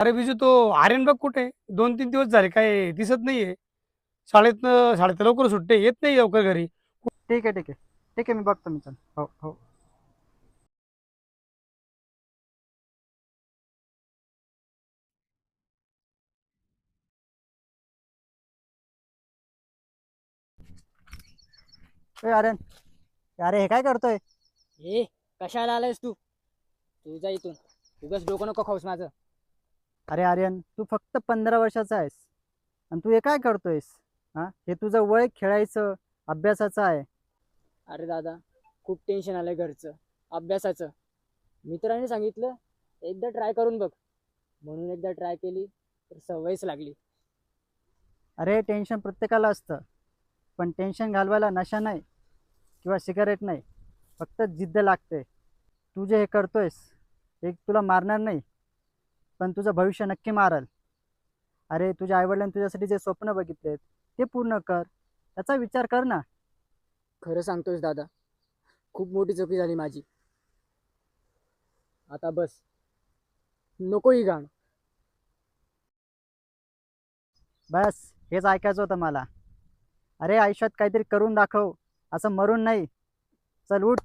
अरे बिजू तो आर्यन बघ कुठे 2-3 दिवस झाले काय दिसत नाहीये. शाळेत लवकर सुट्टे येत नाही लवकर घरी. ठीक आहे, ठीक आहे. ठीक आहे, मी बघतो मी. चल. हो, हो. ए आर्यन, अरे हे काय करतोय? ए, कशाला आलायस तू? तू जा इथून. उगाच डोकं नको खाऊस माझं. अरे आर्यन, तू फक्त 15 वर्षाचा आहेस आणि तू हे काय करतोयस? हा, हे तुझं वय खेळायचं, अभ्यासाचं आहे. अरे दादा, खूप टेन्शन आलंय घरचं, अभ्यासाचं. मित्राने सांगितलं एकदा ट्राय करून बघ, म्हणून एकदा ट्राय केली तर सवयच लागली. अरे टेन्शन प्रत्येकाला असतं, पण टेन्शन घालवायला नशा नाही किंवा सिगारेट नाही, फक्त जिद्द लागते. तू जे हे करतोयस हे तुला मारणार नाही, पण तुझं भविष्य नक्की मारल. अरे तुझ्या आईवडिलांनी तुझ्यासाठी जे स्वप्न बघितलेत ते पूर्ण कर, त्याचा विचार कर ना. खरं सांगतोयस दादा, खूप मोठी चुकी झाली माझी. आता बस, नको ही घाण. बस, हेच ऐकायचं होतं मला. अरे आयुष्यात काहीतरी करून दाखव, असं मरून नाही. चल उठ.